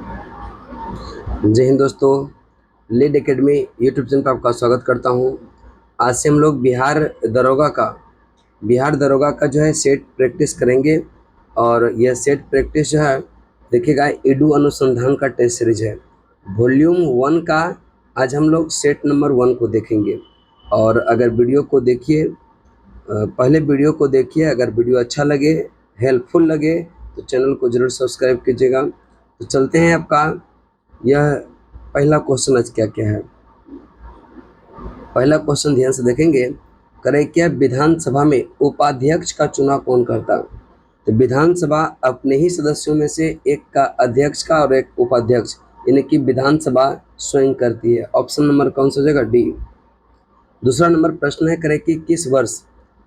जय हिंद दोस्तों, lead academy YouTube channel पर आपका स्वागत करता हूं। आज से हम लोग बिहार दरोगा का जो है सेट प्रैक्टिस करेंगे। और यह सेट प्रैक्टिस जो है देखिएगा, ईडू अनुसंधान का टेस्ट सीरीज है, वॉल्यूम 1 का। आज हम लोग सेट नंबर 1 को देखेंगे। और अगर वीडियो को देखिए, पहले वीडियो को देखिए, अगर वीडियो अच्छा लगे, हेल्पफुल लगे तो चैनल को ज़रूर सब्सक्राइब कीजिएगा। तो चलते हैं, आपका यह पहला क्वेश्चन आज क्या क्या है। पहला क्वेश्चन ध्यान से देखेंगे, क्या विधानसभा में उपाध्यक्ष का चुनाव कौन करता। तो विधानसभा अपने ही सदस्यों में से एक का अध्यक्ष का और एक उपाध्यक्ष, यानी कि विधानसभा स्वयं करती है। ऑप्शन नंबर कौन सा हो जाएगा? डी। दूसरा नंबर प्रश्न है, कि किस वर्ष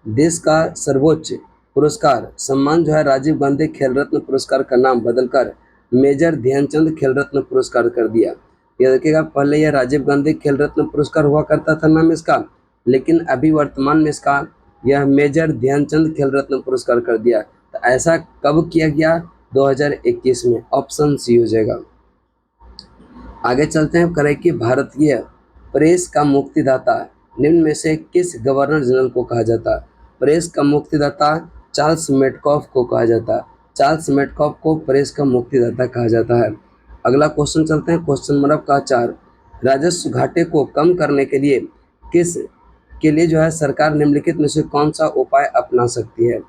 देश का सर्वोच्च पुरस्कार सम्मान जो है राजीव गांधी खेल रत्न पुरस्कार का नाम बदलकर मेजर ध्यानचंद खेल रत्न पुरस्कार कर दिया। यह देखिएगा, पहले यह राजीव गांधी खेल रत्न पुरस्कार हुआ करता था नाम इसका, लेकिन अभी वर्तमान में इसका यह मेजर ध्यानचंद खेल रत्न पुरस्कार कर दिया। तो ऐसा कब किया गया? 2021 में। ऑप्शन सी हो जाएगा। आगे चलते हैं, कि भारतीय प्रेस का मुक्तिदाता निम्न में से किस गवर्नर जनरल को कहा जाता। प्रेस का मुक्तिदाता चार्ल्स मेटकॉफ को कहा जाता। चार्ल्स मेटकॉफ को प्रेस का मुक्तिदाता कहा जाता है। अगला क्वेश्चन चलते हैं, क्वेश्चन नंबर का 4। राजस्व घाटे को कम करने के लिए जो है सरकार निम्नलिखित में से कौन सा उपाय अपना सकती है।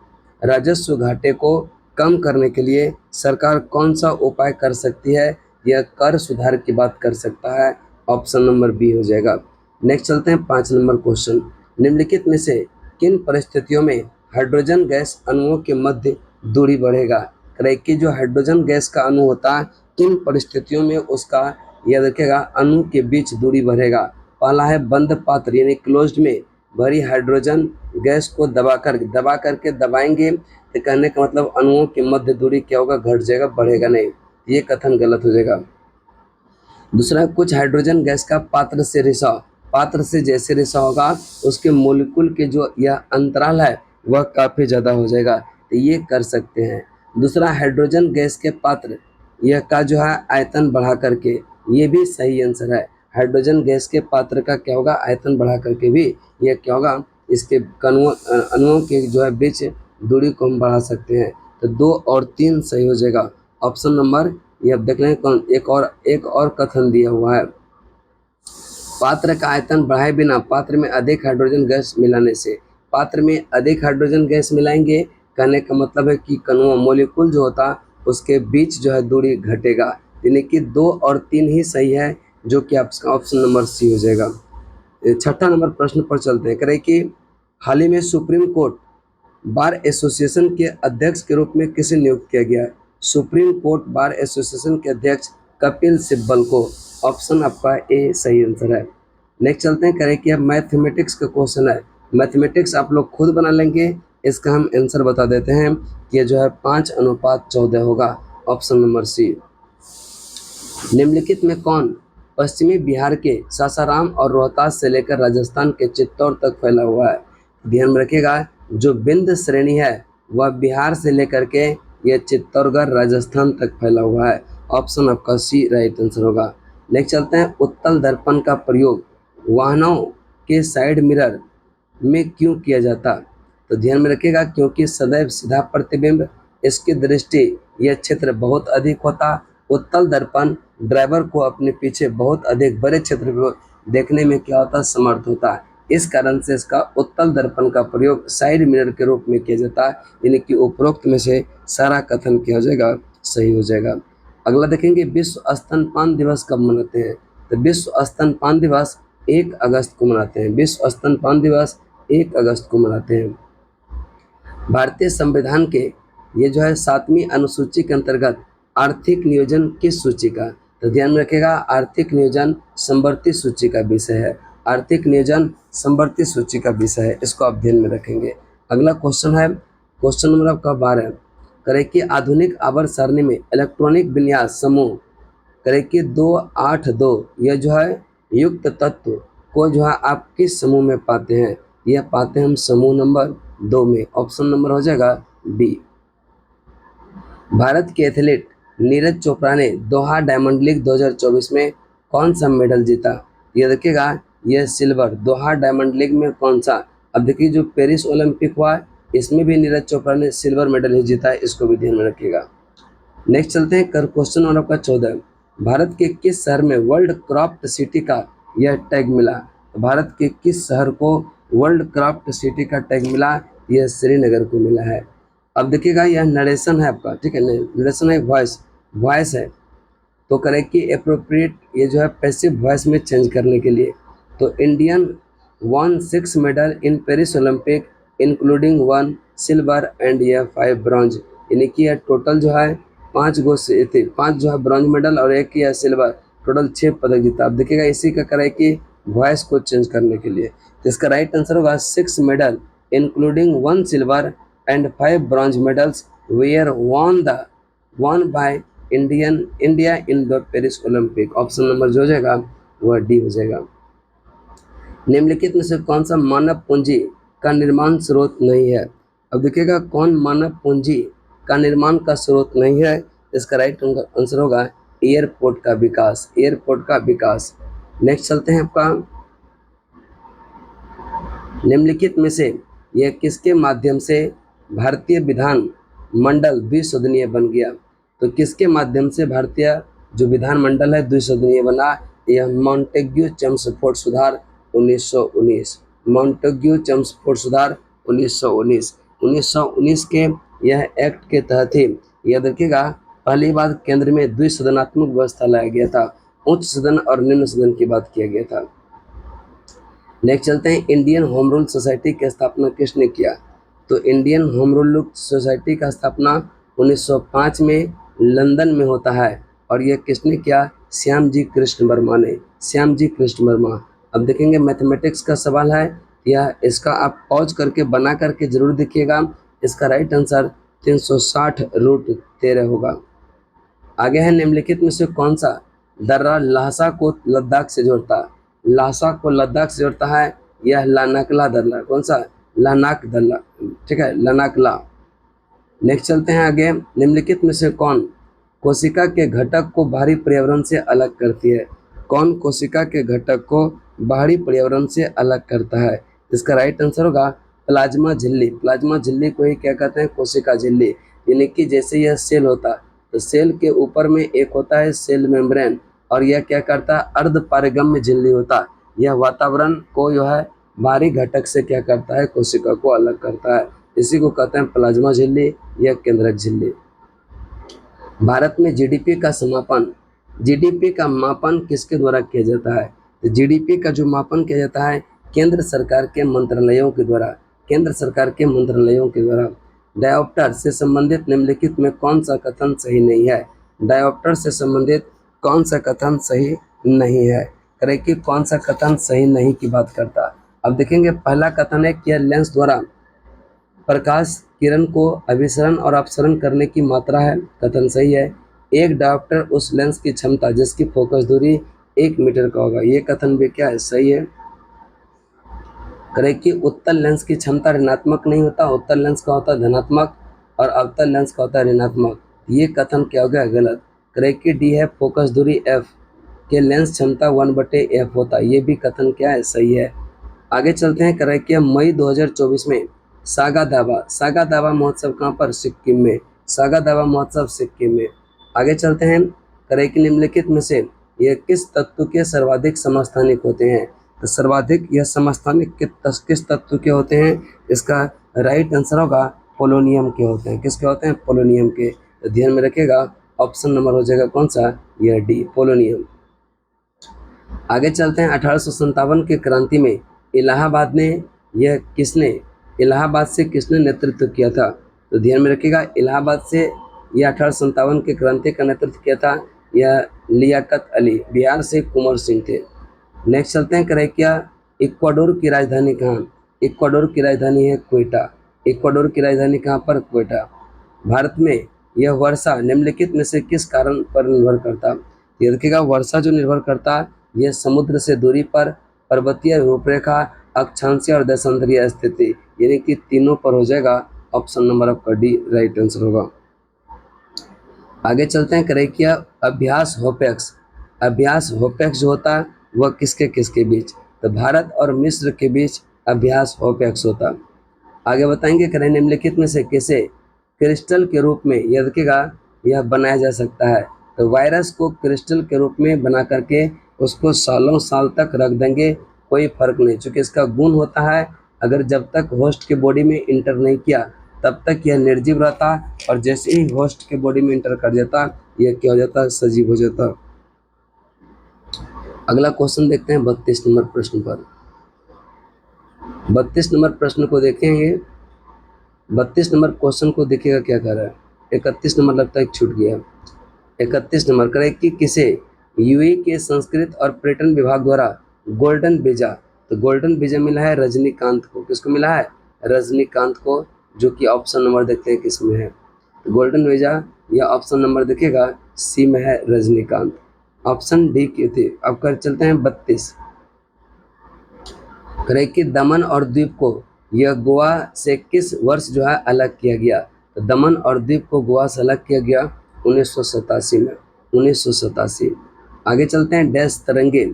राजस्व घाटे को कम करने के लिए सरकार कौन सा उपाय कर सकती है? यह कर सुधार की बात कर सकता है। ऑप्शन नंबर बी हो जाएगा। नेक्स्ट चलते हैं, 5 नंबर क्वेश्चन। निम्नलिखित में से किन परिस्थितियों में हाइड्रोजन गैस अणुओं के मध्य दूरी बढ़ेगा। कि जो हाइड्रोजन गैस का अणु होता है, किन परिस्थितियों में उसका यह देखिएगा अणु के बीच दूरी बढ़ेगा। पहला है बंद पात्र यानी क्लोज्ड में भरी हाइड्रोजन गैस को दबा करके दबाएंगे, तो कहने का मतलब अणुओं के मध्य दूरी क्या होगा? घट जाएगा, बढ़ेगा नहीं। ये कथन गलत हो जाएगा। दूसरा, कुछ हाइड्रोजन गैस का पात्र से जैसे रिसाव होगा, उसके मोलिकुल के जो यह अंतराल है वह काफ़ी ज़्यादा हो जाएगा, तो ये कर सकते हैं। दूसरा, हाइड्रोजन गैस के पात्र यह का जो है आयतन बढ़ा करके, ये भी सही आंसर है। हाइड्रोजन गैस के पात्र का क्या होगा? आयतन बढ़ा करके भी यह क्या होगा? इसके अणुओं के जो है बीच दूरी को हम बढ़ा सकते हैं। तो 2 और 3 सही हो जाएगा। ऑप्शन नंबर, ये अब देख लें कौन, एक और कथन दिया हुआ है। पात्र का आयतन बढ़ाए बिना पात्र में अधिक हाइड्रोजन गैस मिलाने से, पात्र में अधिक हाइड्रोजन गैस मिलाएंगे, कहने का मतलब है कि कणुआ मोलिकुल जो होता उसके बीच जो है दूरी घटेगा, यानी कि 2 और 3 ही सही है, जो कि आपका ऑप्शन नंबर सी हो जाएगा। छठा नंबर प्रश्न पर चलते हैं। कि हाल ही में सुप्रीम कोर्ट बार एसोसिएशन के अध्यक्ष के रूप में किसे नियुक्त किया गया है। सुप्रीम कोर्ट बार एसोसिएशन के अध्यक्ष कपिल सिब्बल को। ऑप्शन आपका ए सही आंसर है। नेक्स्ट चलते हैं, कि अब मैथमेटिक्स का क्वेश्चन है। मैथमेटिक्स आप लोग खुद बना लेंगे, इसका हम आंसर बता देते हैं कि ये जो है 5:14 होगा। Option number C. निम्नलिखित में कौन पश्चिमी बिहार के सासाराम और रोहतास से लेकर राजस्थान के चित्तौड़ तक फैला हुआ है। ध्यान में रखिएगा, जो विंध्य श्रेणी है वह बिहार से लेकर के यह चित्तौड़गढ़ राजस्थान तक फैला हुआ है। ऑप्शन आपका सी राइट आंसर होगा। नेक्स्ट चलते हैं, उत्तल दर्पण का प्रयोग वाहनों के साइड मिरर में क्यों किया जाता। तो ध्यान में रखिएगा, क्योंकि सदैव सीधा प्रतिबिंब, इसकी दृष्टि यह क्षेत्र बहुत अधिक होता। उत्तल दर्पण ड्राइवर को अपने पीछे बहुत अधिक बड़े क्षेत्र को देखने में क्या होता? समर्थ होता है। इस कारण से इसका उत्तल दर्पण का प्रयोग साइड मिरर के रूप में किया जाता है, यानी कि उपरोक्त में से सारा कथन क्या हो जाएगा? सही हो जाएगा। अगला देखेंगे, विश्व स्तनपान दिवस कब मनाते हैं। तो विश्व स्तनपान दिवस 1 अगस्त को मनाते हैं। विश्व स्तनपान दिवस 1 अगस्त को मनाते हैं। भारतीय संविधान के ये जो है 7वीं अनुसूची के अंतर्गत आर्थिक नियोजन किस सूची का। तो ध्यान में रखिएगा, आर्थिक नियोजन समवर्ती सूची का विषय है। आर्थिक नियोजन समवर्ती सूची का विषय है, इसको आप ध्यान में रखेंगे। अगला क्वेश्चन है, क्वेश्चन नंबर आपका 12। कि आधुनिक आवर्त सारणी में इलेक्ट्रॉनिक विन्यास समूह कि 282 यह जो है युक्त तत्व को जो है आप किस समूह में पाते हैं। यह पाते हैं हम समूह नंबर 2 में। ऑप्शन नंबर हो जाएगा बी। भारत के एथलीट नीरज चोपड़ा ने दोहा डायमंड लीग 2024 में कौन सा मेडल जीता? ये देखिएगा, यह सिल्वर। दोहा डायमंड लीग में कौन सा? अब देखिए, जो पेरिस ओलंपिक हुआ इसमें भी नीरज चोपड़ा ने सिल्वर मेडल ही जीता है, इसको भी ध्यान में रखिएगा। नेक्स्ट चलते हैं कर क्वेश्चन नंबर आपका 14। भारत के किस शहर में वर्ल्ड क्राफ्ट सिटी का यह टैग मिला? तो भारत के किस शहर को वर्ल्ड क्राफ्ट सिटी का टैग मिला? यह श्रीनगर को मिला है। अब देखिएगा, यह नरेशन है आपका, ठीक है, नरेशन है, वॉइस है। तो करें कि अप्रोप्रिएट, ये जो है पैसिव वॉइस में चेंज करने के लिए। तो Indian one 6 medal in Paris Olympic including 1 silver and यह 5 ब्रॉन्ज, यानी कि यह टोटल जो है 5 जो है ब्रॉन्ज मेडल और 1 यह सिल्वर, टोटल 6 पदक जीता। अब देखिएगा, इसी का कराए कि वॉइस को चेंज करने के लिए। तो इसका राइट आंसर होगा 6 medal including 1 silver and 5 bronze medals were won by India in the Paris Olympic. Option number जो हो जाएगा वह डी हो जाएगा। निम्नलिखित में से कौन सा मानव पूंजी का निर्माण स्रोत नहीं है? अब देखिएगा, कौन मानव पूंजी का निर्माण का स्रोत नहीं है? इसका राइट आंसर होगा एयरपोर्ट का विकास, एयरपोर्ट का विकास। नेक्स्ट चलते हैं आपका, निम्नलिखित में से यह किसके माध्यम से भारतीय विधान मंडल द्विसदनीय बन गया? तो किसके माध्यम से भारतीय जो विधानमंडल है द्विसदनीय बना? यह मॉन्टेग्यू चेम्सफोर्ड सुधार 1919, मॉन्टेग्यू चेम्सफोर्ड सुधार 1919, 1919 के यह एक्ट के तहत ही, यह देखिएगा, पहली बार केंद्र में द्विसदनात्मक व्यवस्था लाया गया था। उच्च सदन और निम्न सदन की बात किया गया था। नेक्स्ट चलते हैं, इंडियन होम रूल सोसाइटी की स्थापना किसने किया? तो इंडियन होम रूल सोसाइटी का स्थापना 1905 में लंदन में होता है और यह किसने किया? श्याम जी कृष्ण वर्मा ने, श्याम जी कृष्ण वर्मा। अब देखेंगे मैथमेटिक्स का सवाल है, यह इसका आप पॉज करके बना करके जरूर देखिएगा। इसका राइट आंसर 360√13 होगा। आगे है, निम्नलिखित में से कौन सा दर्रा लहसा को लद्दाख से जोड़ता? लहसा को लद्दाख से जोड़ता है यह लानाकला दर्रा। कौन सा? लानाक दर्रा, ठीक है, लानाकला। नेक्स्ट चलते हैं आगे, निम्नलिखित में से कौन कोशिका के घटक को बाहरी पर्यावरण से अलग करती है? कौन कोशिका के घटक को बाहरी पर्यावरण से अलग करता है? इसका राइट आंसर होगा प्लाज्मा झिल्ली। प्लाज्मा झिल्ली को ही क्या कहते हैं? कोशिका झिल्ली। यानी कि जैसे यह सेल होता तो सेल के ऊपर में एक होता है सेल मेम्ब्रेन, और यह क्या करता है? अर्ध पारगम्य झिल्ली होता। यह वातावरण को जो है बाहरी घटक से क्या करता है? कोशिका को अलग करता है। इसी को कहते हैं प्लाज्मा झिल्ली या केंद्रक झिल्ली। भारत में जीडीपी का समापन, जीडीपी का मापन किसके द्वारा किया जाता है? तो जीडीपी का जो मापन किया जाता है केंद्र सरकार के मंत्रालयों के द्वारा, केंद्र सरकार के मंत्रालयों के द्वारा। डायोप्टर से संबंधित निम्नलिखित में कौन सा कथन सही नहीं है? डायोप्टर से संबंधित कौन सा कथन सही नहीं है? करें कि कौन सा कथन सही नहीं की बात करता। अब देखेंगे, पहला कथन है कि लेंस द्वारा प्रकाश किरण को अभिसरण और अपसरण करने की मात्रा है, कथन सही है। एक डायोप्टर उस लेंस की क्षमता जिसकी फोकस दूरी 1 मीटर का होगा, ये कथन भी क्या है? सही है। करें कि उत्तल लेंस की क्षमता ऋणात्मक नहीं होता, उत्तल लेंस का होता है धनात्मक और अवतल लेंस का होता है ऋणात्मक, ये कथन क्या हो गया? गलत। करें कि डी है, फोकस दूरी f के लेंस क्षमता 1/f होता है, ये भी कथन क्या है? सही है। आगे चलते हैं, करें कि मई 2024 में सागा दावा महोत्सव कहाँ पर? सिक्किम में। सागा दावा महोत्सव सिक्किम में। आगे चलते हैं, करें कि निम्नलिखित में से यह किस तत्व के सर्वाधिक समस्थानिक होते हैं? तो सर्वाधिक यह समस्थानिक किस तत्व के होते हैं? इसका राइट आंसर होगा पोलोनियम के होते हैं। किसके होते हैं? पोलोनियम के। तो ध्यान में रखिएगा, ऑप्शन नंबर हो जाएगा कौन सा? यह डी, पोलोनियम। आगे चलते हैं, 1857 की क्रांति में इलाहाबाद से किसने नेतृत्व किया था? तो ध्यान में रखिएगा, इलाहाबाद से यह 1857 की क्रांति का नेतृत्व किया था यह लियाकत अली। बिहार से कुंवर सिंह थे। नेक्स्ट चलते हैं, क्रेकिया इक्वाडोर की राजधानी कहाँ? इक्वाडोर की राजधानी है क्वेटा। इक्वाडोर की राजधानी कहाँ पर? क्वेटा। भारत में यह वर्षा निम्नलिखित में से किस कारण पर निर्भर करता? ये देखिएगा, वर्षा जो निर्भर करता यह समुद्र से दूरी पर, पर्वतीय रूपरेखा, अक्षांशीय और देशांतरीय स्थिति, यानी कि तीनों पर हो जाएगा। ऑप्शन नंबर आपका डी राइट आंसर होगा। आगे चलते हैं, करें क्या अभ्यास होपेक्स। अभ्यास होपेक्स जो होता है वह किसके किसके बीच, तो भारत और मिस्र के बीच अभ्यास होपेक्स होता। आगे बताएंगे, करें निम्नलिखित में से किसे क्रिस्टल के रूप में याद रखिएगा यह बनाया जा सकता है, तो वायरस को क्रिस्टल के रूप में बना करके उसको सालों साल तक रख देंगे, कोई फर्क नहीं, चूंकि इसका गुण होता है अगर जब तक होस्ट के बॉडी में इंटर नहीं किया तब तक यह निर्जीव रहता, और जैसे ही होस्ट के बॉडी में इंटर कर जाता यह क्या हो जाता, सजीव हो जाता। अगला क्वेश्चन देखते हैं 32 नंबर प्रश्न पर। 32 नंबर प्रश्न को देखेंगे, 32 नंबर क्वेश्चन को देखिएगा क्या कर रहा है। 31 नंबर लगता है छूट गया। 31 नंबर करें कि किसे यूएई के संस्कृत और पर्यटन विभाग द्वारा गोल्डन वीजा, तो गोल्डन वीजा मिला है रजनीकांत को। किसको मिला है, रजनीकांत को, जो कि ऑप्शन नंबर देखते हैं किसमें है, तो गोल्डन वीजा या ऑप्शन नंबर देखिएगा सी में है रजनीकांत, ऑप्शन डी की थी। अब कर चलते हैं 32, करें कि दमन और द्वीप को यह गोवा से किस वर्ष जो है अलग किया गया, तो दमन और द्वीप को गोवा से अलग किया गया 1987 में, 1987। आगे चलते हैं, डैश तरंगे,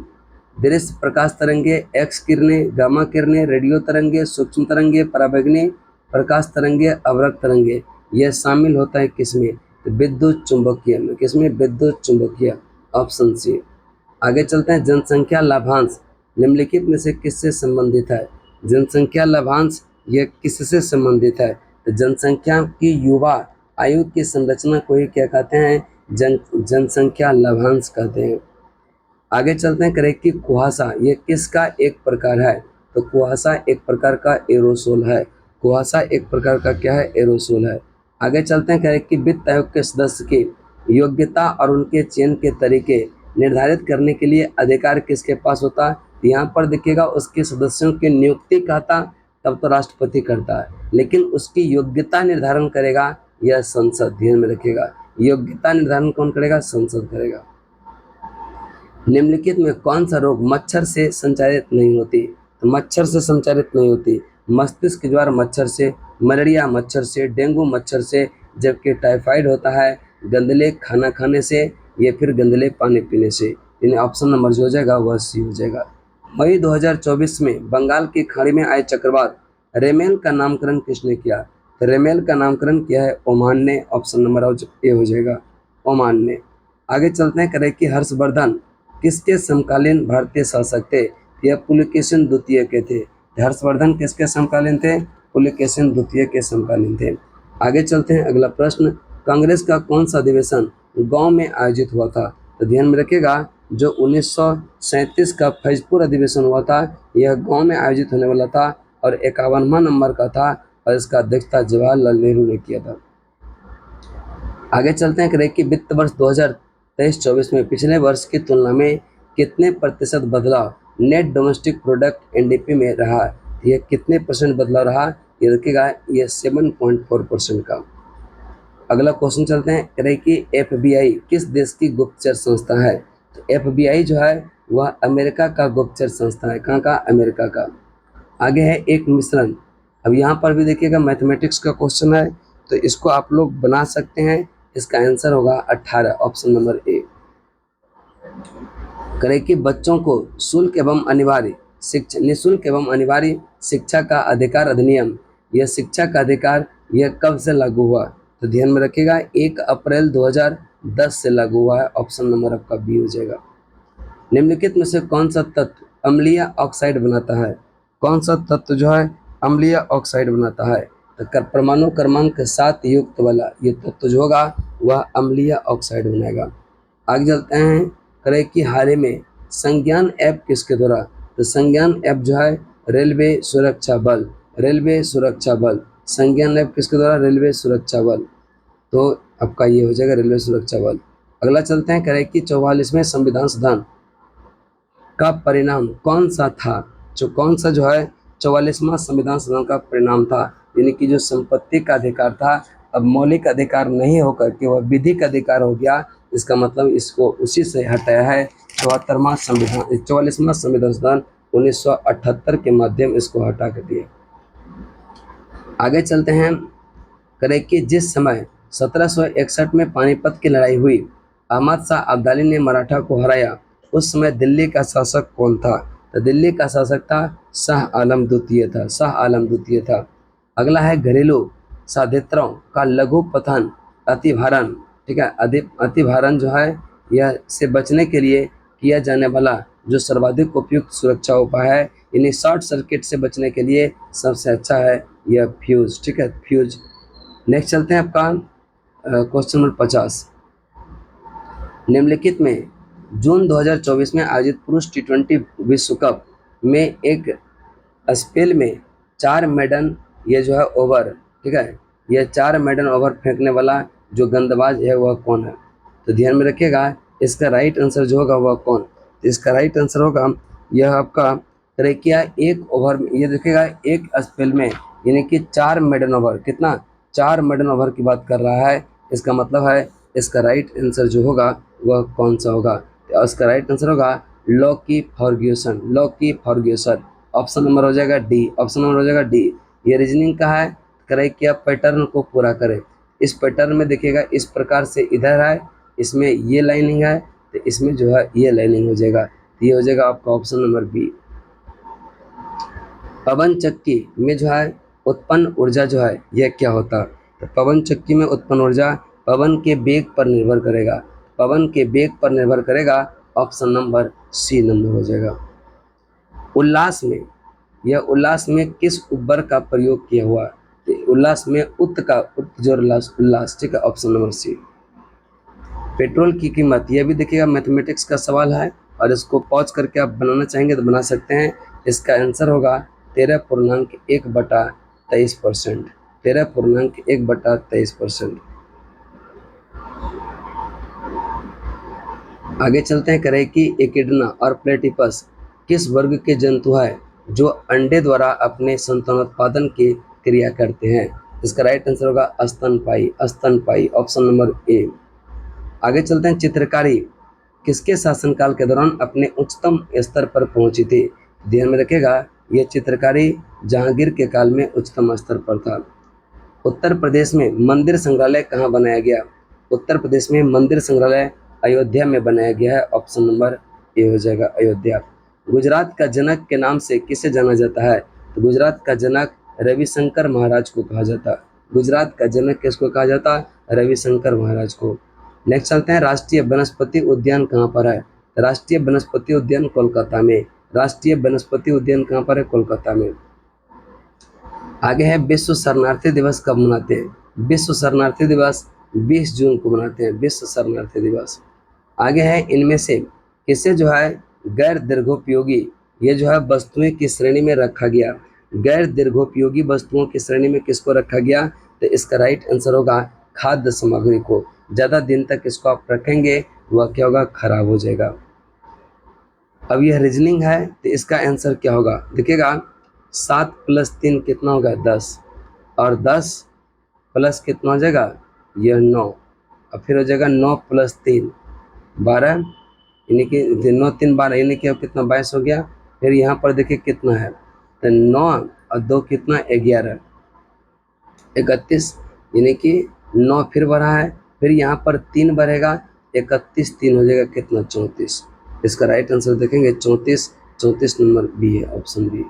दृश्य प्रकाश तरंगे, एक्स किरणें, गामा किरणें, रेडियो तरंगे, सूक्ष्म तरंगे, पराबैंगनी प्रकाश तरंगे, अवरक्त तरंगे, यह शामिल होता है किसमें, तो विद्युत चुंबकीय में। किसमें, विद्युत चुंबकीय, ऑप्शन सी। आगे चलते हैं, जनसंख्या लाभांश निम्नलिखित में से किससे संबंधित है, जनसंख्या लाभांश यह किससे संबंधित है, तो जनसंख्या की युवा आयु की संरचना को ही क्या कहते हैं, जनसंख्या लाभांश कहते हैं। आगे चलते हैं, करें कि कुहासा यह किसका एक प्रकार है, तो कुहासा एक प्रकार का एरोसोल है, कुहासा एक प्रकार का क्या है, एरोसोल है। आगे चलते हैं, करें कि वित्त आयोग के सदस्य की योग्यता और उनके चयन के तरीके निर्धारित करने के लिए अधिकार किसके पास होता है, यहाँ पर देखिएगा उसके सदस्यों की नियुक्ति कहता तब तो राष्ट्रपति करता है, लेकिन उसकी योग्यता निर्धारण करेगा यह संसद, ध्यान में रखिएगा, योग्यता निर्धारण कौन करेगा, संसद करेगा। निम्नलिखित में कौन सा रोग मच्छर से संचारित नहीं होती, तो मच्छर से संचारित नहीं होती, मस्तिष्क ज्वर मच्छर से, मलेरिया मच्छर से, डेंगू मच्छर से, जबकि टाइफाइड होता है गंदले खाना खाने से या फिर गंदले पानी पीने से। यानी ऑप्शन नंबर जो हो जाएगा वह सी हो जाएगा। मई 2024 में बंगाल की खाड़ी में आए चक्रवात रेमेल का नामकरण किसने किया, तो रेमेल का नामकरण किया है ओमान ने, ऑप्शन नंबर ए हो जाएगा, ओमान ने। आगे चलते हैं, करें कि हर्षवर्धन किसके समकालीन भारतीय शासक थे, यह पुलकेशिन द्वितीय के थे। हर्षवर्धन किसके समकालीन थे, पुलकेशिन द्वितीय के समकालीन थे। आगे चलते हैं, अगला प्रश्न, कांग्रेस का कौन सा अधिवेशन गांव में आयोजित हुआ था, तो ध्यान में रखिएगा जो 1937 का फैजपुर अधिवेशन हुआ था यह गांव में आयोजित होने वाला था और 51वां नंबर का था और इसका अध्यक्षता जवाहरलाल नेहरू ने किया था। आगे चलते हैं, करें कि वित्त वर्ष 2023-24 में पिछले वर्ष की तुलना में कितने प्रतिशत बदलाव नेट डोमेस्टिक प्रोडक्ट एनडीपी में रहा, यह कितने परसेंट बदलाव रहा, ये रखिएगा यह 7.4% का। अगला क्वेश्चन चलते हैं, करें कि एफबीआई किस देश की गुप्तचर संस्था है, तो एफबीआई जो है वह अमेरिका का गुप्तचर संस्था है, कहाँ का, अमेरिका का। आगे है एक मिश्रण, अब यहाँ पर भी देखिएगा मैथमेटिक्स का क्वेश्चन है तो इसको आप लोग बना सकते हैं, इसका आंसर होगा 18, ऑप्शन नंबर ए। करें कि बच्चों को शुल्क एवं अनिवार्य शिक्षा, निःशुल्क एवं अनिवार्य शिक्षा का अधिकार अधिनियम, यह शिक्षा का अधिकार यह कब से लागू हुआ, तो ध्यान में रखिएगा 1 अप्रैल 2010 से लागू हुआ है, ऑप्शन नंबर आपका बी हो जाएगा। निम्नलिखित में से कौन सा तत्व अम्लीय ऑक्साइड बनाता है, कौन सा तत्व जो है अम्लीय ऑक्साइड बनाता है, तो परमाणु क्रमांक 7 युक्त वाला ये तत्व जो होगा वह अम्लीय ऑक्साइड बनाएगा। आगे चलते हैं, करें कि हाल ही में संज्ञान ऐप किसके द्वारा, तो संज्ञान ऐप जो है रेलवे सुरक्षा बल, रेलवे सुरक्षा बल, संज्ञान ऐप किसके द्वारा, रेलवे सुरक्षा बल, तो आपका ये हो जाएगा रेलवे सुरक्षा बल। अगला चलते हैं, करें कि 44वें संविधान संशोधन का परिणाम कौन सा था, जो कौन सा जो है 44वां संविधान संशोधन का परिणाम था, यानी कि जो संपत्ति का अधिकार था अब मौलिक अधिकार नहीं होकर के वह विधिक अधिकार हो गया, इसका मतलब इसको उसी से हटाया है 44वां संविधान संशोधन 1978 के माध्यम इसको हटा कर दिए। आगे चलते हैं, करें कि जिस समय 1761 में पानीपत की लड़ाई हुई, अहमद शाह अब्दाली ने मराठा को हराया, उस समय दिल्ली का शासक कौन था? तो दिल्ली का शासक था शाह आलम द्वितीय था, शाह आलम द्वितीय था। अगला है घरेलू साधित्रों का लघु पतन अतिभारण, ठीक है, अतिभारण जो है यह से बचने के लिए किया जाने वाला जो सर्वाधिक उपयुक्त सुरक्षा उपाय है, इन्हें शॉर्ट सर्किट से बचने के लिए सबसे अच्छा है यह फ्यूज, ठीक है, फ्यूज। नेक्स्ट चलते हैं आपका क्वेश्चन नंबर 50। निम्नलिखित में जून 2024 में आयोजित पुरुष T20 विश्व कप में एक स्पेल में 4 मेडन ये जो है ओवर, ठीक है, यह 4 मेडन ओवर फेंकने वाला जो गेंदबाज है वह कौन है? तो ध्यान में रखिएगा, इसका राइट आंसर जो होगा वह कौन? तो इसका राइट आंसर होगा यह आपका क्रेकिया। एक ओवर में ये देखिएगा, एक स्पेल में यानी कि 4 मेडन ओवर, कितना? 4 मेडन ओवर की बात कर रहा है। इसका मतलब है इसका राइट आंसर जो होगा वह कौन सा होगा? तो इसका राइट आंसर होगा Lockie Ferguson, Lockie Ferguson. Option number हो जाएगा डी, ऑप्शन नंबर हो जाएगा डी। ये रीजनिंग का है, करे कि आप पैटर्न को पूरा करें। इस पैटर्न में देखिएगा इस प्रकार से इधर है, इसमें ये लाइनिंग है, तो इसमें जो है ये लाइनिंग हो जाएगा, तो ये हो जाएगा आपका ऑप्शन नंबर बी। पवन चक्की में जो है उत्पन्न ऊर्जा जो है यह क्या होता? तो पवन चक्की में उत्पन्न ऊर्जा पवन के वेग पर निर्भर करेगा, पवन के वेग पर निर्भर करेगा। ऑप्शन नंबर सी नंबर हो जाएगा। उल्लास में, यह उल्लास में किस उर्वर का प्रयोग किया हुआ? तो उल्लास में उत्त का, उत्त जो उल्लास, ठीक है, ऑप्शन नंबर सी। पेट्रोल की कीमत, यह भी देखिएगा मैथमेटिक्स का सवाल है और इसको पॉज करके आप बनाना चाहेंगे तो बना सकते हैं। इसका आंसर होगा 13.1/23%, 13.1/23%। आगे चलते हैं, करें कि एकिडना और प्लेटिपस किस वर्ग के जंतु है जो अंडे द्वारा अपने संतानोत्पादन की क्रिया करते हैं? इसका राइट आंसर होगा स्तनपायी, स्तनपायी, ऑप्शन नंबर ए। आगे चलते हैं, चित्रकारी किसके शासनकाल के दौरान अपने उच्चतम स्तर पर पहुंची थी? ध्यान में रखिएगा, यह चित्रकारी जहांगीर के काल में उच्चतम स्तर पर था। उत्तर प्रदेश में मंदिर संग्रहालय कहाँ बनाया गया? उत्तर प्रदेश में मंदिर संग्रहालय अयोध्या में बनाया गया है, ऑप्शन नंबर ए हो जाएगा, अयोध्या। गुजरात का जनक के नाम से किसे जाना जाता है? तो गुजरात का जनक रविशंकर महाराज को कहा जाता है। गुजरात का जनक किसको कहा जाता है? रविशंकर महाराज को। नेक्स्ट चलते हैं, राष्ट्रीय वनस्पति उद्यान कहाँ पर है? राष्ट्रीय वनस्पति उद्यान कोलकाता में। राष्ट्रीय वनस्पति उद्यान कहाँ पर है? कोलकाता में। आगे है, विश्व शरणार्थी दिवस कब मनाते हैं? विश्व शरणार्थी दिवस 20 जून को मनाते हैं, विश्व शरणार्थी दिवस। आगे है, इनमें से किसे जो है गैर दीर्घोपयोगी ये जो है वस्तुएं की श्रेणी में रखा गया? गैर दीर्घोपयोगी वस्तुओं की श्रेणी में किसको रखा गया? तो इसका राइट आंसर होगा खाद्य सामग्री को। ज़्यादा दिन तक इसको आप रखेंगे वह क्या होगा? खराब हो जाएगा। अब यह रीजनिंग है, तो इसका आंसर क्या होगा? देखिएगा, 7 + 3 कितना होगा? 10, और 10 प्लस कितना हो जाएगा? यह 9, और फिर हो जाएगा 9 + 3 12, यानी कि 9 3 12, यानी कि अब कितना? 22 हो गया। फिर यहाँ पर देखिए कितना है, तो 9 और 2 कितना? 11, 31, यानी कि 9 फिर बढ़ा है, फिर यहाँ पर 3 बढ़ेगा, 31 3 हो जाएगा कितना? 34। इसका राइट आंसर देखेंगे 34, 34 नंबर बी है, ऑप्शन बी।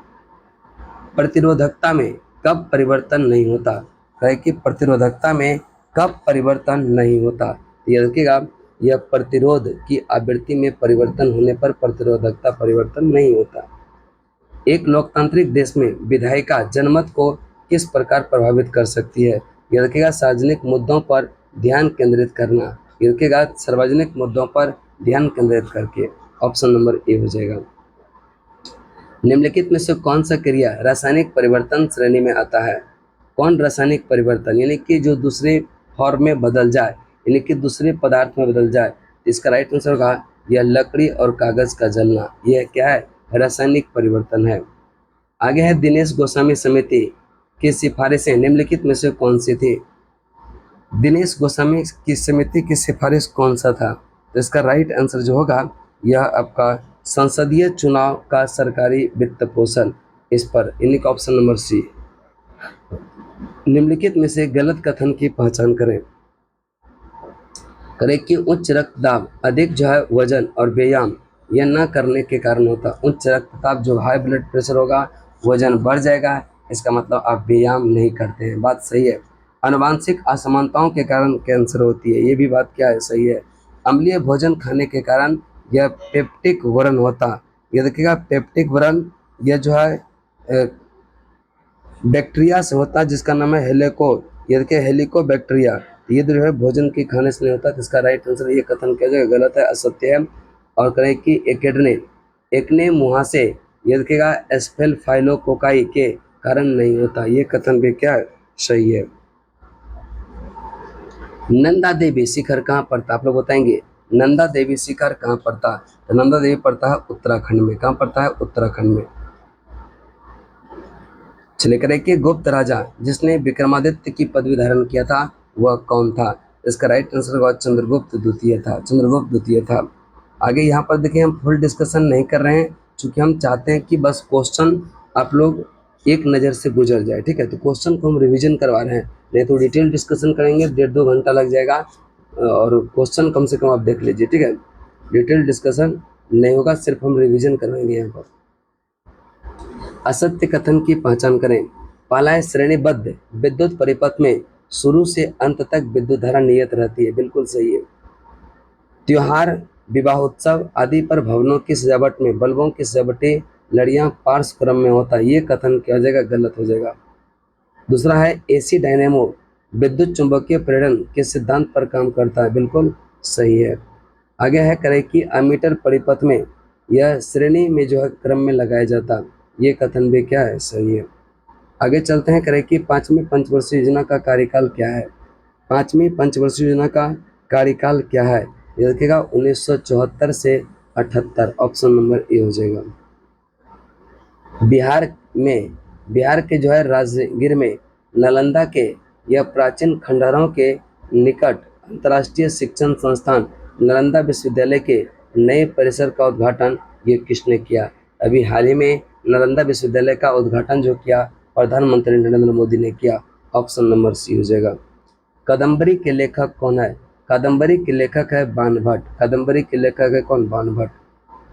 प्रतिरोधकता में कब परिवर्तन नहीं होता? कहे कि प्रतिरोधकता में कब परिवर्तन नहीं होता? ये देखिएगा, यह प्रतिरोध की आवृत्ति में परिवर्तन होने पर प्रतिरोधकता परिवर्तन नहीं होता। एक लोकतांत्रिक देश में विधायिका जनमत को किस प्रकार प्रभावित कर सकती है? ये देखिएगा, सार्वजनिक मुद्दों पर ध्यान केंद्रित करना। ये देखिएगा, सार्वजनिक मुद्दों पर ध्यान केंद्रित करके, ऑप्शन नंबर ए हो जाएगा। निम्नलिखित में से कौन सा क्रिया रासायनिक परिवर्तन श्रेणी में आता है? कौन रासायनिक परिवर्तन, यानी कि जो दूसरे फॉर्म में बदल जाए, यानी कि दूसरे पदार्थ में बदल जाए? इसका राइट आंसर होगा यह लकड़ी और कागज का जलना, यह क्या है? रासायनिक परिवर्तन है। आगे है, दिनेश गोस्वामी समिति की सिफारिशें निम्नलिखित में से कौन सी थी? दिनेश गोस्वामी की समिति की सिफारिश कौन सा था? तो इसका राइट आंसर जो होगा यह आपका संसदीय चुनाव का सरकारी वित्त पोषण, इस पर, यानी ऑप्शन नंबर सी। निम्नलिखित में से गलत कथन की पहचान करें। करें कि उच्च रक्तदाब अधिक जो है वजन और व्यायाम यह न करने के कारण होता है। उच्च रक्तचाप जो हाई ब्लड प्रेशर होगा, वजन बढ़ जाएगा, इसका मतलब आप व्यायाम नहीं करते हैं। बात सही है। आनुवांशिक असमानताओं के कारण कैंसर होती है, ये भी बात क्या है, सही है। अम्लीय भोजन खाने के कारण यह पेप्टिक व्रण होता, ये देखिएगा पेप्टिक व्रण, यह जो है बैक्टीरिया से होता है जिसका नाम है हेलिको, ये देखिए हेलिकोबैक्टीरिया। ये जो है भोजन के खाने से नहीं होता, तो इसका राइट आंसर ये कथन किया जाएगा गलत है, असत्य है। और करें कि एकेडने, एकने मुहासे, ये देखिएगा एस्फेलफाइलोकोकाई के कारण नहीं होता, ये कथन भी क्या है, सही है। नंदा देवी शिखर कहाँ पड़ता, आप लोग बताएंगे नंदा देवी शिखर कहाँ पड़ता, तो नंदा देवी पड़ता है उत्तराखंड में। कहाँ पड़ता है, उत्तराखंड में। चलिए करें कि गुप्त राजा जिसने विक्रमादित्य की पदवी धारण किया था वह कौन था, इसका राइट आंसर होगा चंद्रगुप्त द्वितीय था, चंद्रगुप्त द्वितीय था। आगे यहाँ पर देखिए हम फुल डिस्कशन नहीं कर रहे हैं, क्योंकि हम चाहते हैं कि बस क्वेश्चन आप लोग एक नज़र से गुजर जाए, ठीक है। तो क्वेश्चन को हम रिवीजन करवा रहे हैं, नहीं तो डिटेल डिस्कशन करेंगे 1.5-2 घंटा लग जाएगा, और क्वेश्चन कम से कम आप देख लीजिए, ठीक है। डिटेल डिस्कशन नहीं होगा, सिर्फ हम रिविजन करवाएंगे यहाँ पर। असत्य कथन की पहचान करें। पहला है श्रेणीबद्ध विद्युत परिपथ में शुरू से अंत तक विद्युत धारा नियत रहती है, बिल्कुल सही है। त्योहार, विवाहोत्सव आदि पर भवनों की सजावट में बल्बों की सजावटी लड़ियां पार्श्व क्रम में होता है, ये कथन क्या हो जाएगा, गलत हो जाएगा। दूसरा है एसी डायनेमो विद्युत चुंबकीय प्रेरण के सिद्धांत पर काम करता है, बिल्कुल सही है। आगे है करें कि अमीटर परिपथ में यह श्रेणी में जो है क्रम में लगाया जाता, ये कथन भी क्या है, सही है। आगे चलते हैं करें कि 5वीं पंचवर्षीय योजना का कार्यकाल क्या है। 5वीं पंचवर्षीय योजना का कार्यकाल क्या है, ये देखिएगा 1974 से 78, ऑप्शन नंबर ए हो जाएगा। बिहार के जो है राजगीर में नालंदा के यह प्राचीन खंडहरों के निकट अंतर्राष्ट्रीय शिक्षण संस्थान नालंदा विश्वविद्यालय के नए परिसर का उद्घाटन ये किसने किया। अभी हाल ही में नालंदा विश्वविद्यालय का उद्घाटन जो किया प्रधानमंत्री नरेंद्र मोदी ने किया, ऑप्शन नंबर सी हो जाएगा। कादम्बरी के लेखक कौन है, कादम्बरी के लेखक है बाणभट्ट, कादम्बरी के लेखक है कौन, बाणभट्ट।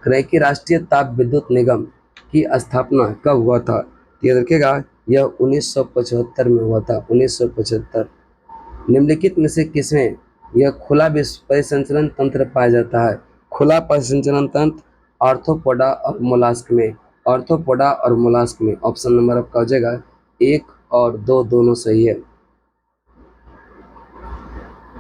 करें कि राष्ट्रीय ताप विद्युत निगम की स्थापना कब हुआ था, ये देखिएगा यह 1975 में हुआ था, 1975। निम्नलिखित में से किसमें यह खुला परिसंचरण तंत्र पाया जाता है, खुला परिसंचरण तंत्र आर्थ्रोपोडा और मोलास्क में, आर्थ्रोपोडा और मोलास्क में, ऑप्शन नंबर आपका हो जाएगा 1 और 2 दोनों सही है।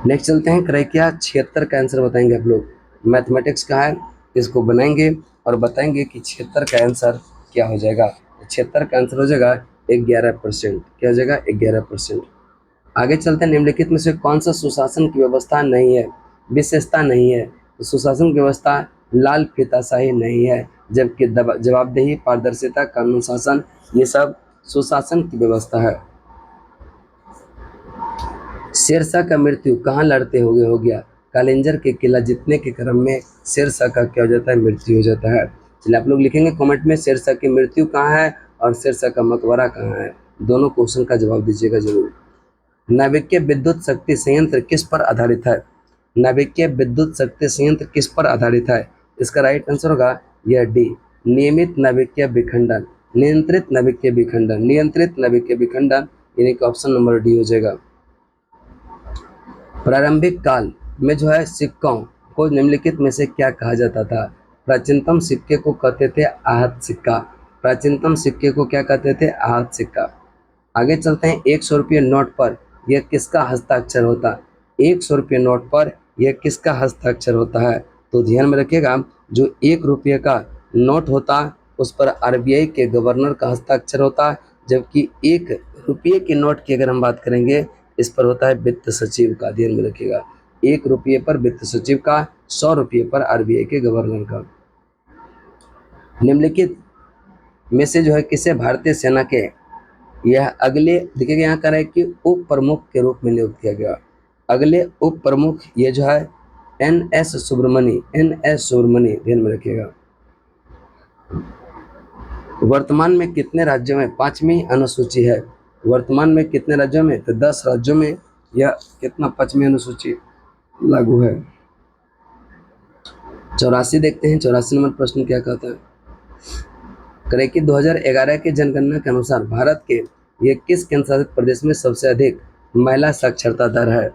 नेक्स्ट चलते हैं क्रैकिया 76 का आंसर बताएंगे आप लोग, मैथमेटिक्स का है, इसको बनाएंगे और बताएंगे कि 76 का आंसर क्या हो जाएगा। 76 का आंसर हो जाएगा 11%, क्या हो जाएगा 11%। आगे चलते हैं निम्नलिखित में से कौन सा सुशासन की व्यवस्था नहीं है, विशेषता नहीं है, तो सुशासन की व्यवस्था लाल फीताशाही नहीं है, जबकि जवाबदेही, पारदर्शिता, कानून शासन ये सब सुशासन की व्यवस्था है। शेरशाह का मृत्यु कहाँ लड़ते हुए हो गया, कालिंजर के किला जीतने के क्रम में शेरशाह का क्या हो जाता है, मृत्यु हो जाता है। चलिए आप लोग लिखेंगे कमेंट में शेरशाह की मृत्यु कहाँ है और शेरशाह का मकबरा कहाँ है, दोनों क्वेश्चन का जवाब दीजिएगा जरूर। नाभिकीय विद्युत शक्ति संयंत्र किस पर आधारित है, नाभिकीय विद्युत शक्ति संयंत्र किस पर आधारित है, इसका राइट आंसर होगा यह डी, नियमित नाभिकीय विखंडन, नियंत्रित नाभिकीय विखंडन, नियंत्रित नाभिकीय विखंडन, यानी कि ऑप्शन नंबर डी हो जाएगा। प्रारंभिक काल में जो है सिक्कों को निम्नलिखित में से क्या कहा जाता था, प्राचीनतम सिक्के को कहते थे आहत सिक्का, प्राचीनतम सिक्के को क्या कहते थे, आहत सिक्का। आगे चलते हैं 100 रुपये नोट पर यह किसका हस्ताक्षर होता, 100 रुपये नोट पर यह किसका हस्ताक्षर होता है, तो ध्यान में रखिएगा जो 1 रुपये का नोट होता उस पर आरबीआई के गवर्नर का हस्ताक्षर होता, जबकि 1 रुपये के नोट की अगर हम बात करेंगे इस पर होता है वित्त सचिव का, ध्यान में रखिएगा 1 रुपये पर वित्त सचिव का, 100 रुपये पर आरबीआई के गवर्नर का। निम्नलिखित में से जो है किसे भारतीय सेना के यह अगले, देखिएगा यहाँ कह रहा है कि उप प्रमुख के रूप में नियुक्त किया गया, अगले उप प्रमुख ये जो है NS सुब्रमणी, NS सुब्रमणी, ध्यान में रखिएगा। वर्तमान में कितने राज्यों में 5वीं अनुसूची है, वर्तमान में कितने राज्यों में, तो 10 राज्यों में यह कितना 5वीं अनुसूची, लागू है। 84 देखते हैं, 84 नंबर प्रश्न क्या कहता है। करें कि 2011 की जनगणना के अनुसार भारत के ये किस केंद्र शासित प्रदेश में सबसे अधिक महिला साक्षरता दर है?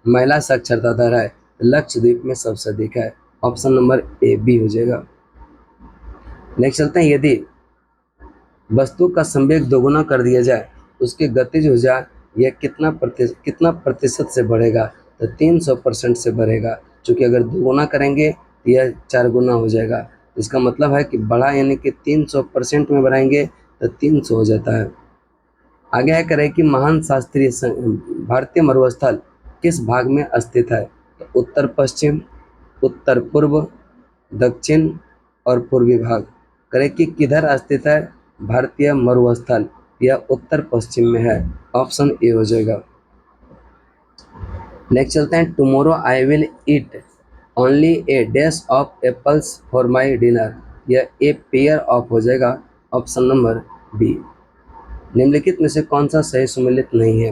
महिला साक्षरता दर है लक्षद्वीप में सबसे अधिक है। ऑप्शन नंबर ए बी हो जाएगा। नेक्स्ट चलते हैं, यदि वस्तु का संवेग दोगुना कर दिया जाए उसकी गतिज ऊर्जा यह कितना प्रतिशत से बढ़ेगा? तो 300% से बढ़ेगा, क्योंकि अगर दोगुना करेंगे तो यह 4 गुना हो जाएगा। इसका मतलब है कि बढ़ा यानी कि 300% में बढ़ाएंगे तो 300 हो जाता है। आगे है करें कि महान शास्त्रीय भारतीय मरुस्थल किस भाग में स्थित है? तो उत्तर पश्चिम, उत्तर पूर्व, दक्षिण और पूर्वी भाग। करें कि किधर स्थित है भारतीय मरुस्थल? यह उत्तर पश्चिम में है। ऑप्शन ए हो जाएगा। नेक्स्ट चलते हैं, tomorrow I will eat only a dash of apples for my dinner. यह ए पेयर ऑफ हो जाएगा। Option number B. निम्नलिखित में से कौन सा सही सुमेलित नहीं है?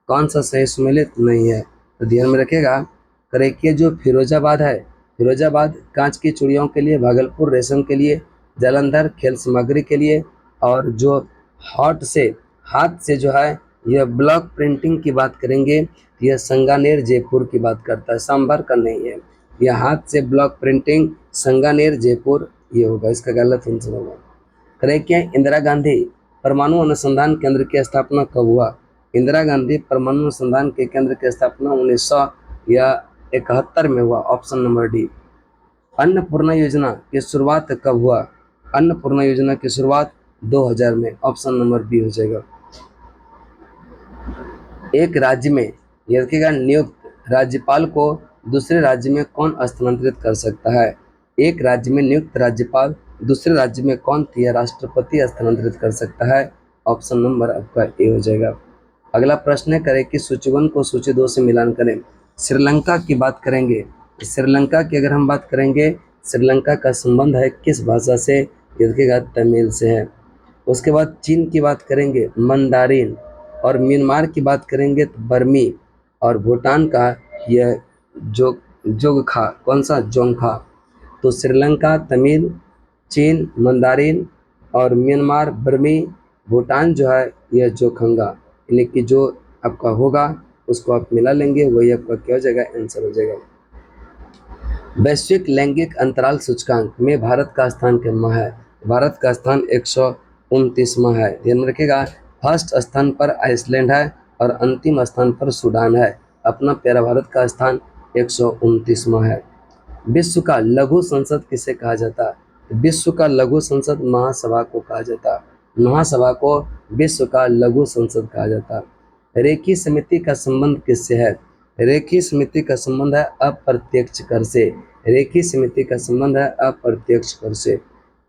कौन सा सही सुमेलित नहीं है? तो ध्यान में रखिएगा। करें कि जो फिरोजाबाद है, फिरोजाबाद कांच की चूड़ियों के लिए, भागलपुर रेशम के लिए, जालंधर खेल सामग्री के लिए, और जो हाथ से जो है यह ब्लॉक प्रिंटिंग की बात करेंगे, यह संगानेर जयपुर की बात करता है, सांभर का नहीं है। यह हाथ से ब्लॉक प्रिंटिंग संगानेर जयपुर ये होगा, इसका गलत आंसर होगा। करें क्या, इंदिरा गांधी परमाणु अनुसंधान केंद्र की स्थापना कब हुआ? इंदिरा गांधी परमाणु अनुसंधान के केंद्र की स्थापना 1971 में हुआ। Option number D. अन्नपूर्णा योजना की शुरुआत कब हुआ? अन्नपूर्णा योजना की शुरुआत 2000 में। ऑप्शन नंबर बी हो जाएगा। एक राज्य में यदि नियुक्त राज्यपाल को दूसरे राज्य में कौन स्थानांतरित कर सकता है? एक राज्य में नियुक्त राज्यपाल दूसरे राज्य में कौन यह राष्ट्रपति स्थानांतरित कर सकता है? ऑप्शन नंबर आपका ए हो जाएगा। अगला प्रश्न है, करें कि सूची 1 को सूची 2 से मिलान करें। श्रीलंका की बात करेंगे। श्रीलंका की अगर हम बात करेंगे, श्रीलंका का संबंध है किस भाषा से? यदि तमिल से है। उसके बाद चीन की बात करेंगे, मंदारिन, और म्यांमार की बात करेंगे तो बर्मी, और भूटान का यह जोगखा, कौन सा? जोंगखा। तो श्रीलंका तमिल, चीन मंदारिन, और म्यांमार बर्मी, भूटान जो है यह जोखंगा। यानी कि जो आपका होगा उसको आप मिला लेंगे, वही आपका क्या हो जाएगा? आंसर हो जाएगा। वैश्विक लैंगिक अंतराल सूचकांक में भारत का स्थान कितना है? भारत का स्थान 129वां है। ध्यान रखिएगा, फर्स्ट स्थान पर आइसलैंड है और अंतिम स्थान पर सूडान है। अपना प्यारा भारत का स्थान 129वां है। विश्व का लघु संसद किसे कहा जाता है? विश्व का लघु संसद महासभा को कहा जाता है। महासभा को विश्व का लघु संसद कहा जाता है। रेखी समिति का संबंध किससे है? रेखी समिति का संबंध है अप्रत्यक्ष कर से। रेखी समिति का संबंध है अप्रत्यक्ष कर से।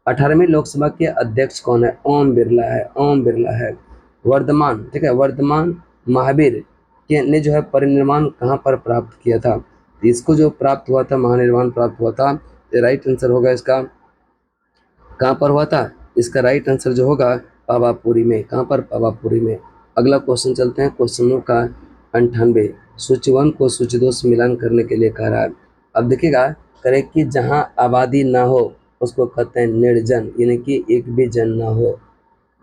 18वीं लोकसभा के अध्यक्ष कौन है? ओम बिरला है। ओम बिरला है। वर्धमान, ठीक है, वर्धमान महावीर के ने जो है परिनिर्वाण कहाँ पर प्राप्त किया था? इसको जो प्राप्त हुआ था, महानिर्वाण प्राप्त हुआ था, तो राइट आंसर होगा इसका, कहाँ पर हुआ था? इसका राइट आंसर जो होगा पावापुरी में। कहाँ पर? पावापुरी में। अगला क्वेश्चन चलते हैं, क्वेश्चनों का 98। सूची 1 को सूची 2 से मिलान करने के लिए कह रहा है। अब देखिएगा, करें कि जहाँ आबादी ना हो उसको कहते हैं निर्जन, यानी कि एक भी जन ना हो।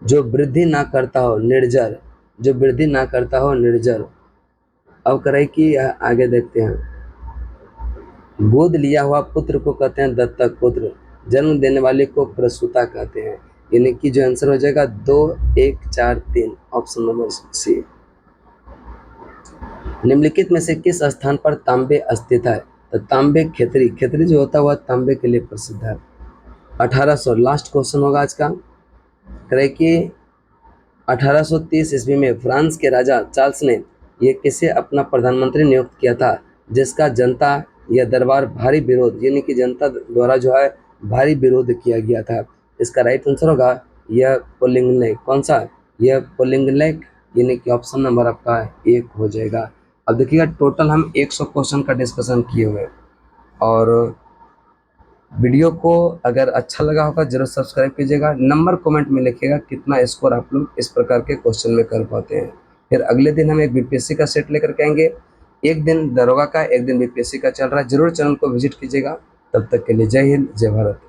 जो वृद्धि ना करता हो निर्जर, जो वृद्धि ना करता हो निर्जर। अब करें कि आगे देखते हैं, गोद लिया हुआ पुत्र को कहते हैं दत्तक पुत्र, जन्म देने वाले को प्रसूता कहते हैं। यानी कि जो आंसर हो जाएगा 2 1 4 3, ऑप्शन नंबर सी। निम्नलिखित में से किस स्थान पर तांबे स्थित है? तो तांबे खेतरी, खेतरी जो होता है वह तांबे के लिए प्रसिद्ध है। 1800 लास्ट क्वेश्चन होगा आज का। करें कि 1830 ईस्वी में फ्रांस के राजा चार्ल्स ने ये किसे अपना प्रधानमंत्री नियुक्त किया था जिसका जनता या दरबार भारी विरोध, यानी कि जनता द्वारा जो है भारी विरोध किया गया था? इसका राइट आंसर होगा यह पोलिंगनेक। कौन सा? यह पोलिंगनेक, यानी कि ऑप्शन नंबर आपका 1 हो जाएगा। अब देखिएगा, टोटल हम 100 क्वेश्चन का डिस्कशन किए हुए, और वीडियो को अगर अच्छा लगा होगा जरूर सब्सक्राइब कीजिएगा। नंबर कमेंट में लिखिएगा कितना स्कोर आप लोग इस प्रकार के क्वेश्चन में कर पाते हैं। फिर अगले दिन हम एक बीपीएससी का सेट लेकर के आएंगे। एक दिन दरोगा का, एक दिन बीपीएससी का चल रहा है, जरूर चैनल को विजिट कीजिएगा। तब तक के लिए जय हिंद, जय भारत।